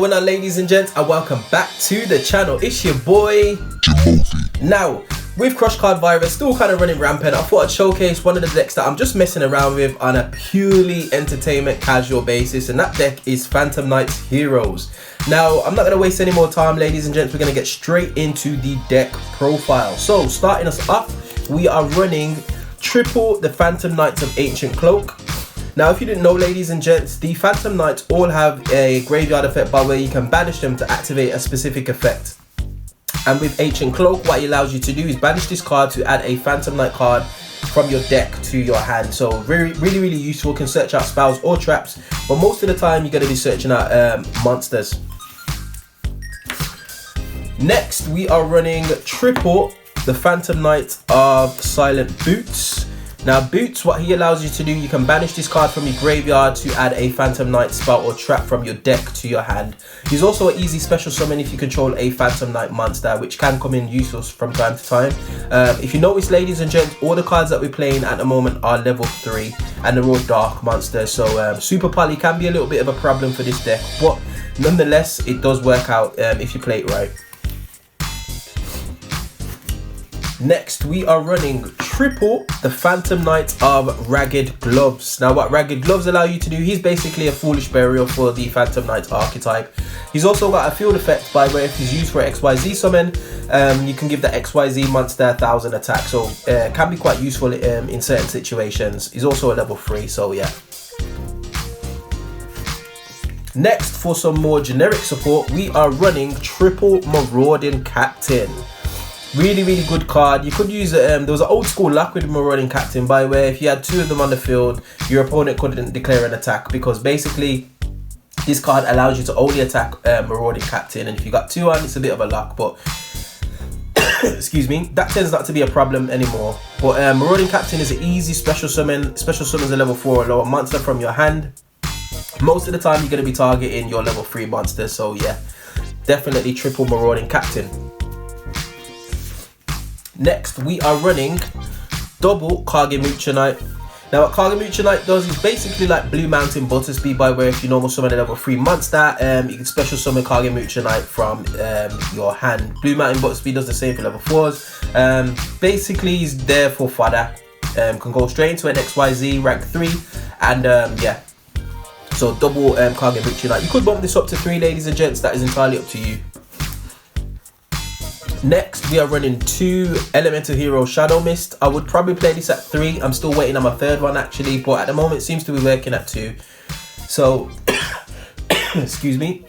going on, ladies and gents, and welcome back to the channel. It's your boy Jimothy. Now, with Crush Card Virus still kind of running rampant, I thought I'd showcase one of the decks that I'm just messing around with on a purely entertainment casual basis, and that deck is Phantom Knight's Heroes. Now, I'm not going to waste any more time, ladies and gents. We're going to get straight into the deck profile. So, starting us off, we are running triple the Phantom Knights of Ancient Cloak. Now, if you didn't know, ladies and gents, the Phantom Knights all have a graveyard effect by where you can banish them to activate a specific effect. And with Ancient Cloak, what it allows you to do is banish this card to add a Phantom Knight card from your deck to your hand. So really useful. Can search out spells or traps, but most of the time you're going to be searching out monsters. Next, we are running triple the Phantom Knight of Silent Boots. Now, Boots, what he allows you to do, you can banish this card from your graveyard to add a Phantom Knight spell or trap from your deck to your hand. He's also an easy special summon if you control a Phantom Knight monster, which can come in useful from time to time. If you notice, ladies and gents, all the cards that we're playing at the moment are level 3 and they're all dark monsters. So Super Poly can be a little bit of a problem for this deck, but nonetheless, it does work out if you play it right. Next, we are running triple the Phantom Knight of Ragged Gloves. Now, what Ragged Gloves allow you to do, he's basically a Foolish Burial for the Phantom Knight archetype. He's also got a field effect by where if he's used for XYZ summon, you can give the XYZ monster 1000 attack. So can be quite useful in certain situations. He's also a level 3, so yeah. Next, for some more generic support, we are running triple Marauding Captain. Really good card. You could use there was an old school luck with Marauding Captain by where if you had 2 of them on the field, your opponent couldn't declare an attack, because basically this card allows you to only attack Marauding Captain, and if you got 2 on, it's a bit of a luck, but excuse me, that tends not to be a problem anymore. But Marauding Captain is an easy special summon. Special summons a level 4 or lower monster from your hand. Most of the time you're going to be targeting your level 3 monsters, so yeah, definitely triple Marauding Captain. Next, we are running double Kagemusha Knight. Now, what Kagemusha Knight does is basically like Blue Mountain Butterspeed, by where if you normal summon a level 3 monster, you can special summon Kagemusha Knight from your hand. Blue Mountain Butterspeed does the same for level 4s. Basically, he's there for fodder. Can go straight into an XYZ rank 3, and yeah. So double Kagemusha Knight. You could bump this up to 3, ladies and gents. That is entirely up to you. Next, we are running 2 Elemental Hero Shadow Mist. I would probably play this at 3. I'm still waiting on my 3rd one actually, but at the moment it seems to be working at 2. So, excuse me.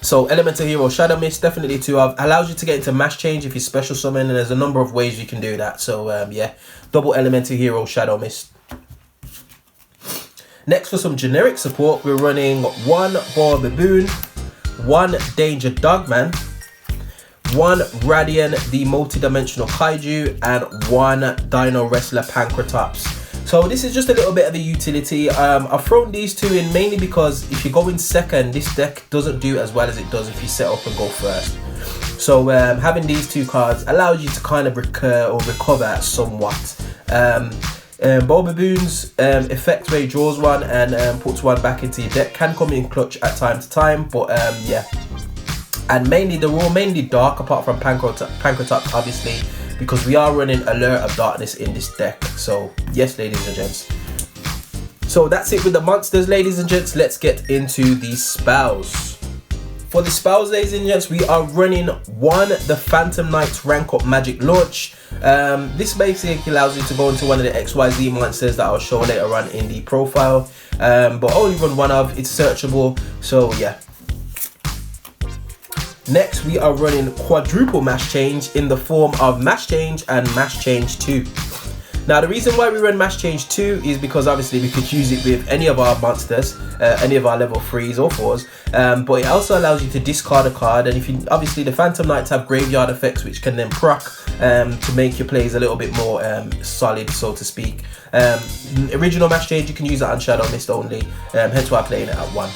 So Elemental Hero Shadow Mist, definitely 2 of. Allows you to get into mass change if you special summon, and there's a number of ways you can do that. So yeah, double Elemental Hero Shadow Mist. Next, for some generic support, we're running 1 Boar Baboon, 1 Danger Dogman, 1 Radian the multi-dimensional kaiju, and 1 Dino Wrestler Pancratops. So this is just a little bit of a utility. I've thrown these 2 in mainly because if you go in second, this deck doesn't do as well as it does if you set up and go first. So having these 2 cards allows you to kind of recur or recover somewhat. Boar Baboon's effect where he draws 1 and puts 1 back into your deck can come in clutch at time to time, but yeah. And mainly, they're all mainly dark apart from Pancratops, obviously, because we are running Alert of Darkness in this deck. So yes, ladies and gents. So that's it with the monsters, ladies and gents. Let's get into the spells. For the spells, ladies and gents, we are running 1 the Phantom Knight's Rank Up Magic Launch. This basically allows you to go into one of the XYZ monsters that I'll show later on in the profile, but only run 1 of. It's searchable, so yeah. Next, we are running Quadruple Mass Change in the form of Mass Change and Mass Change 2. Now, the reason why we run Mass Change 2 is because obviously we could use it with any of our monsters, any of our level 3s or 4s, but it also allows you to discard a card, and if you obviously the Phantom Knights have graveyard effects which can then proc to make your plays a little bit more solid, so to speak. Original Mass Change, you can use that on Shadow Mist only, hence why I'm playing it at 1.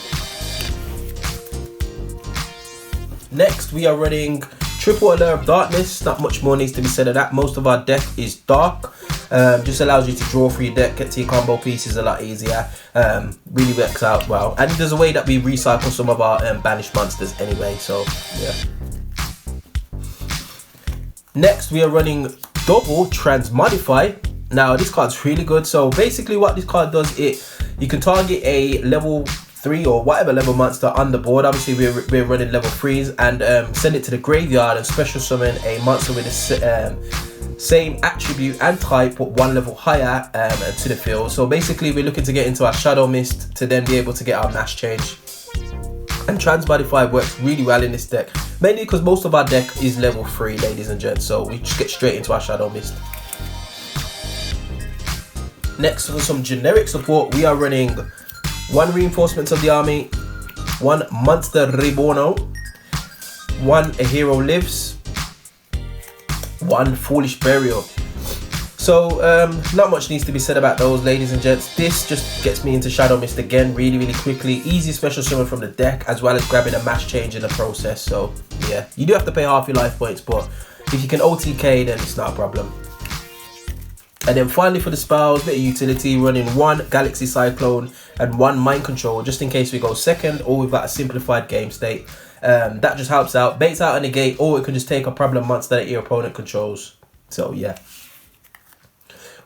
Next, we are running triple Alert of Darkness. Not much more needs to be said of that. Most of our deck is dark. Just allows you to draw through your deck, get to your combo pieces a lot easier. Really works out well. And there's a way that we recycle some of our banished monsters anyway, so yeah. Next, we are running double Transmodify. Now, this card's really good. So basically what this card does, you can target a level 3 or whatever level monster on the board. Obviously we're running level 3s, and send it to the graveyard and special summon a monster with the same attribute and type but 1 level higher to the field. So basically we're looking to get into our Shadow Mist to then be able to get our Mass Change. And Transmodify works really well in this deck, mainly because most of our deck is level 3, ladies and gents, so we just get straight into our Shadow Mist. Next, for some generic support, we are running 1 Reinforcements of the Army, 1 Monster Reborno, 1 A Hero Lives, 1 Foolish Burial. So not much needs to be said about those, ladies and gents. This just gets me into Shadow Mist again really quickly. Easy special summon from the deck, as well as grabbing a Mass Change in the process. So yeah, you do have to pay half your life points, but if you can OTK, then it's not a problem. And then finally for the spells, bit of utility, running 1 Galaxy Cyclone and 1 Mind Control, just in case we go second or we've got a simplified game state. That just helps out, baits out a negate, or it can just take a problem monster that your opponent controls. So yeah.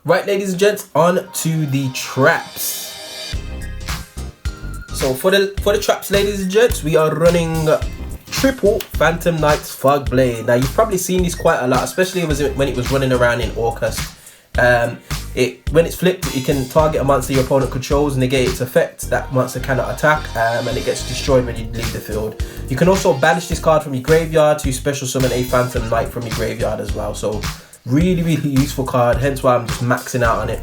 Right, ladies and gents, on to the traps. So for the traps, ladies and gents, we are running triple Phantom Knight's Fog Blade. Now you've probably seen this quite a lot, especially when it was running around in Orcust. When it's flipped, you can target a monster your opponent controls, negate its effect. That monster cannot attack, and it gets destroyed when you leave the field. You can also banish this card from your graveyard to special summon a Phantom Knight from your graveyard as well. So really useful card, hence why I'm just maxing out on it.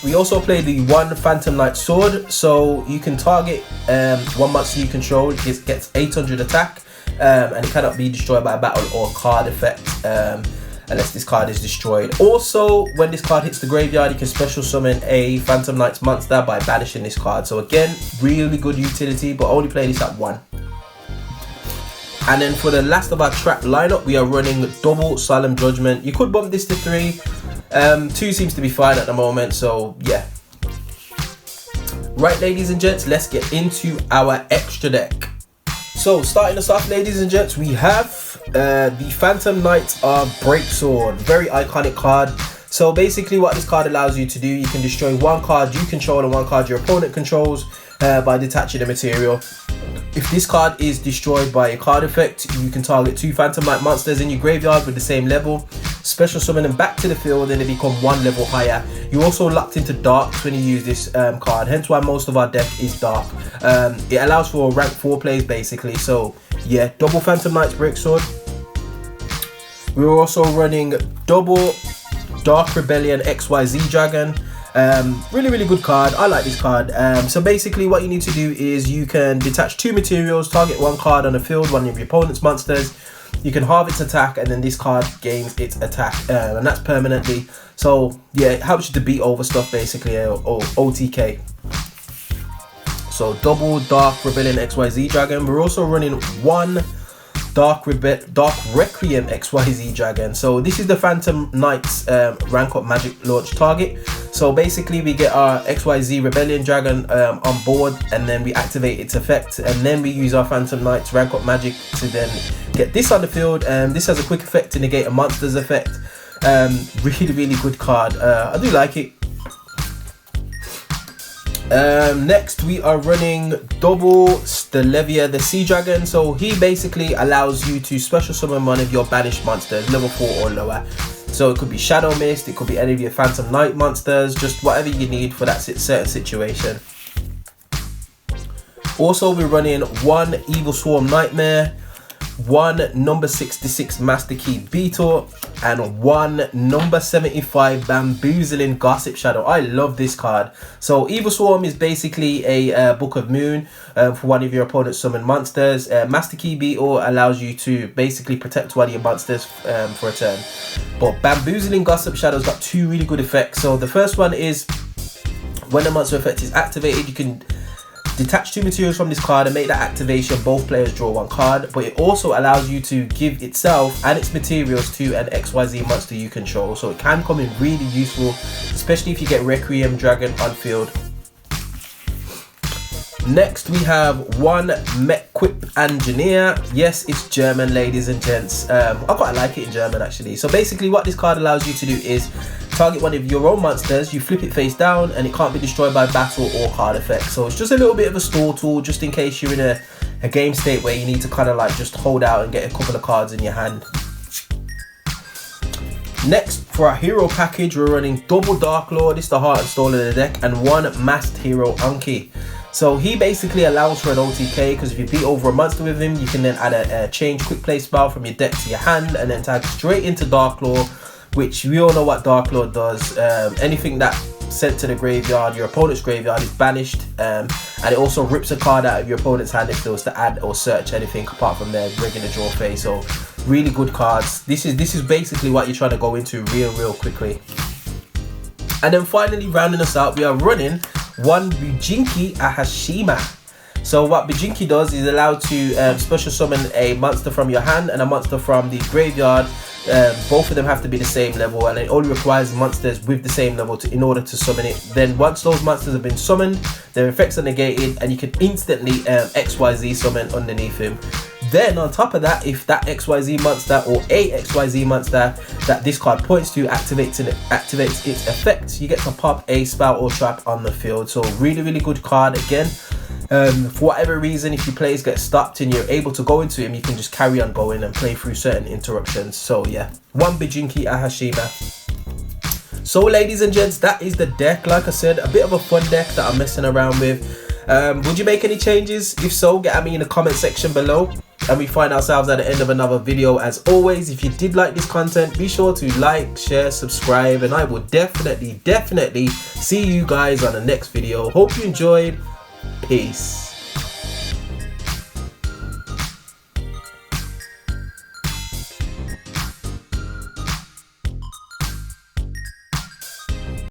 We also play the 1 Phantom Knight Sword, so you can target 1 monster you control. It gets 800 attack. And it cannot be destroyed by a battle or card effect unless this card is destroyed. Also, when this card hits the graveyard, you can special summon a Phantom Knight's monster by banishing this card. So again, really good utility, but only play this at 1. And then for the last of our trap lineup, we are running double Solemn Judgment. You could bump this to 3. 2 seems to be fine at the moment, so yeah. Right, ladies and gents, let's get into our extra deck. So starting us off, ladies and gents, we have the Phantom Knight of Breaksword. Very iconic card. So basically what this card allows you to do, you can destroy 1 card you control and 1 card your opponent controls by detaching the material. If this card is destroyed by a card effect, you can target 2 Phantom Knight monsters in your graveyard with the same level, special summon them back to the field, and they become 1 level higher. You're also locked into darks when you use this card, hence why most of our deck is dark. It allows for rank 4 plays basically. So yeah, double Phantom Knight's Breaksword. We're also running double Dark Rebellion XYZ Dragon. Really good card. I like this card. So basically what you need to do is you can detach 2 materials, target 1 card on the field, 1 of your opponent's monsters. You can halve its attack, and then this card gains its attack, and that's permanently. So yeah, it helps you to beat over stuff basically, or OTK. So double Dark Rebellion XYZ Dragon. We're also running 1 Dark Requiem XYZ Dragon. So this is the Phantom Knight's rank up magic launch target. So basically we get our XYZ Rebellion Dragon on board, and then we activate its effect, and then we use our Phantom Knight's rank up magic to then get this on the field. This has a quick effect to negate a monster's effect. Really good card. I do like it. Next we are running double Stelevia the Sea Dragon. So he basically allows you to special summon 1 of your banished monsters, level 4 or lower. So it could be Shadow Mist, it could be any of your Phantom Knight monsters, just whatever you need for that certain situation. Also we're running 1 Evil Swarm Nightmare, 1 number 66 Master Key Beetle, and 1 number 75 Bamboozling Gossip Shadow. I love this card. So Evil Swarm is basically a Book of Moon for 1 of your opponent's summoned monsters. Master Key Beetle allows you to basically protect 1 of your monsters for a turn. But Bamboozling Gossip Shadow's got 2 really good effects. So the first one is when the monster effect is activated, you can detach 2 materials from this card and make that activation. Both players draw 1 card, but it also allows you to give itself and its materials to an XYZ monster you control. So it can come in really useful, especially if you get Requiem Dragon on field. Next we have 1 Mechquip Engineer. Yes, it's German, ladies and gents. I quite like it in German actually. So basically what this card allows you to do is target one of your own monsters, you flip it face down, and it can't be destroyed by battle or card effects. So it's just a little bit of a store tool, just in case you're in a game state where you need to kind of like just hold out and get a couple of cards in your hand. Next, for our hero package, we're running double Dark Lord, this is the heart and soul of the deck, and 1 masked hero Unki. So he basically allows for an OTK, because if you beat over a monster with him, you can then add a change quick play spell from your deck to your hand and then tag straight into Dark Lord, which we all know what Dark Lord does. Anything that sent to the graveyard, your opponent's graveyard, is banished, and it also rips a card out of your opponent's hand if it was to add or search anything apart from their regular draw phase. So really good cards. This is basically what you're trying to go into real quickly. And then finally, rounding us out, we are running 1 Bgp Hashima. So what Bgp does is allow to special summon a monster from your hand and a monster from the graveyard. Both of them have to be the same level, and it only requires monsters with the same level in order to summon it. Then once those monsters have been summoned, their effects are negated, and you can instantly XYZ summon underneath him. Then on top of that, if that XYZ monster or a XYZ monster that this card points to activates its effect, you get to pop a spell or trap on the field. So really good card again. For whatever reason, if your players get stopped and you're able to go into him, you can just carry on going and play through certain interruptions. So yeah, 1 Bgp Hashima. So ladies and gents, that is the deck. Like I said, a bit of a fun deck that I'm messing around with. Would you make any changes? If so, get at me in the comment section below. And we find ourselves at the end of another video. As always, if you did like this content, be sure to like, share, subscribe, and I will definitely see you guys on the next video. Hope you enjoyed. Peace.